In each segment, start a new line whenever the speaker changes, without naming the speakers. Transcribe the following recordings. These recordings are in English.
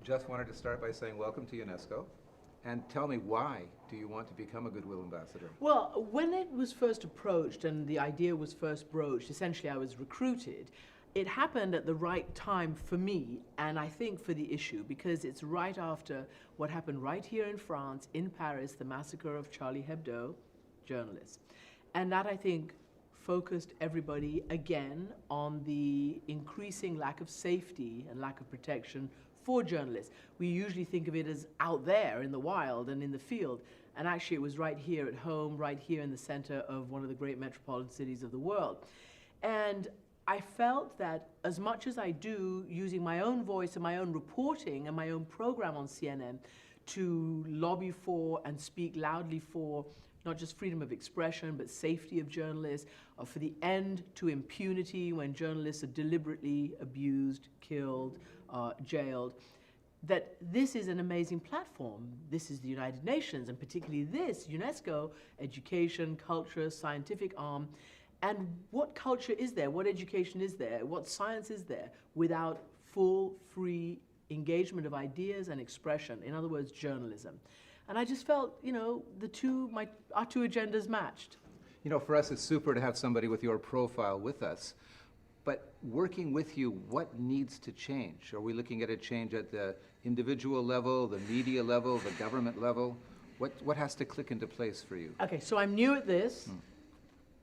Just wanted to start by saying welcome to UNESCO. And tell me, why do you want to become a Goodwill Ambassador?
Well, when it was first approached and the idea was first broached, essentially I was recruited. It happened at the right time for me, and I think for the issue, because it's right after what happened right here in France, in Paris, the massacre of Charlie Hebdo journalists. And that, I think, focused everybody again on the increasing lack of safety and lack of protection for journalists. We usually think of it as out there in the wild and in the field, and actually it was right here at home, right here in the center of one of the great metropolitan cities of the world. And I felt that as much as I do, using my own voice and my own reporting and my own program on CNN to lobby for and speak loudly for not just freedom of expression, but safety of journalists, for the end to impunity when journalists are deliberately abused, killed, jailed, that this is an amazing platform. This is the United Nations, and particularly this, UNESCO, education, culture, scientific arm. And what culture is there? What education is there? What science is there without full, free engagement of ideas and expression? In other words, journalism. And I just felt, you know, our two agendas matched.
You know, for us, it's super to have somebody with your profile with us. But working with you, what needs to change? Are we looking at a change at the individual level, the media level, the government level? What has to click into place for you?
Okay, so I'm new at this.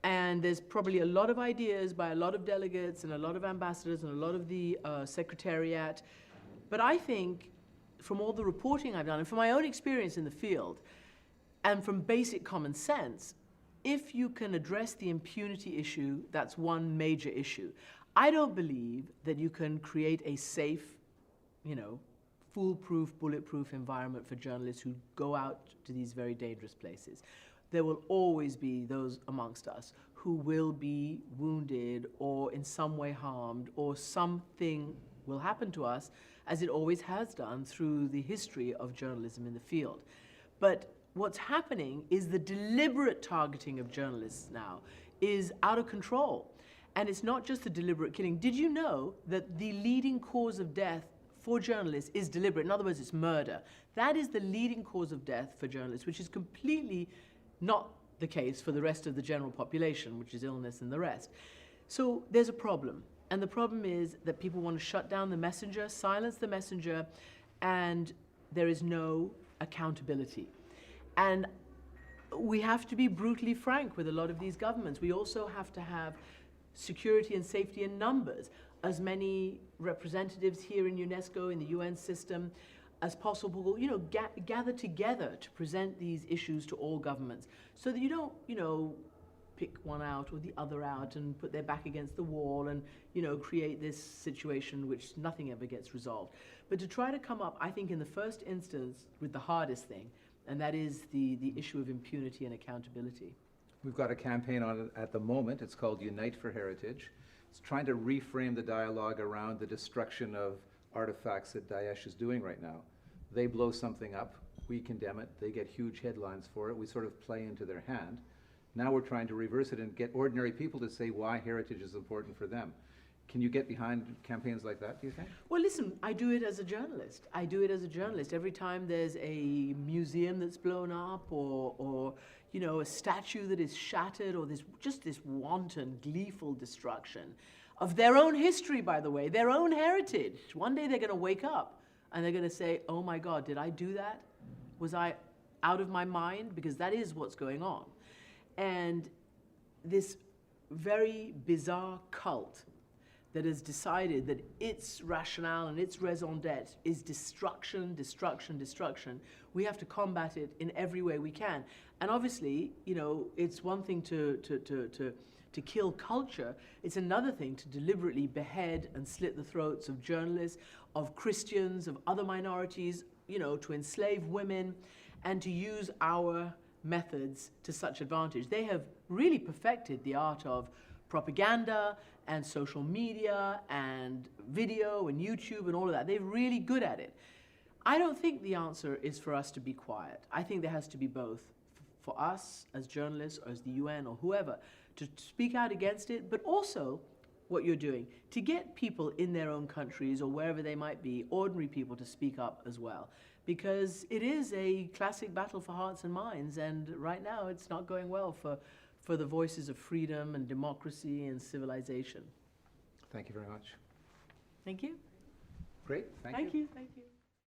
And there's probably a lot of ideas by a lot of delegates and a lot of ambassadors and a lot of the secretariat. But I think from all the reporting I've done and from my own experience in the field and from basic common sense, if you can address the impunity issue, that's one major issue. I don't believe that you can create a safe, you know, foolproof, bulletproof environment for journalists who go out to these very dangerous places. There will always be those amongst us who will be wounded or in some way harmed, or something will happen to us, as it always has done through the history of journalism in the field. But what's happening is the deliberate targeting of journalists now is out of control. And it's not just the deliberate killing. Did you know that the leading cause of death for journalists is deliberate? In other words, it's murder. That is the leading cause of death for journalists, which is completely not the case for the rest of the general population, which is illness and the rest. So there's a problem. And the problem is that people want to shut down the messenger, silence the messenger, and there is no accountability. And we have to be brutally frank with a lot of these governments. We also have to have security and safety in numbers. As many representatives here in UNESCO, in the UN system, as possible, you know, gather together to present these issues to all governments, so that you don't, you know, pick one out or the other out and put their back against the wall and, you know, create this situation which nothing ever gets resolved. But to try to come up, I think, in the first instance with the hardest thing, and that is the issue of impunity and accountability.
We've got a campaign on it at the moment. It's called Unite for Heritage. It's trying to reframe the dialogue around the destruction of artifacts that Daesh is doing right now. They blow something up, we condemn it, they get huge headlines for it, we sort of play into their hand. Now we're trying to reverse it and get ordinary people to say why heritage is important for them. Can you get behind campaigns like that, do you think? Well,
listen, I do it as a journalist. I do it as a journalist. Every time there's a museum that's blown up or you know, a statue that is shattered, or just this wanton, gleeful destruction of their own history, by the way, their own heritage. One day they're going to wake up and they're going to say, oh my God, did I do that? Was I out of my mind? Because that is what's going on. And this very bizarre cult that has decided that its rationale and its raison d'etre is destruction, destruction, destruction. We have to combat it in every way we can. And obviously, you know, it's one thing to kill culture. It's another thing to deliberately behead and slit the throats of journalists, of Christians, of other minorities, you know, to enslave women, and to use our methods to such advantage. They have really perfected the art of propaganda and social media and video and YouTube and all of that. They're really good at it. I don't think the answer is for us to be quiet. I think there has to be both. For us as journalists or as the UN or whoever to speak out against it, but also what you're doing to get people in their own countries or wherever they might be, ordinary people, to speak up as well. Because it is a classic battle for hearts and minds, and right now it's not going well for the voices of freedom and democracy and civilization.
Thank you very much.
Thank you.
Great, thank you.
Thank you. Thank you.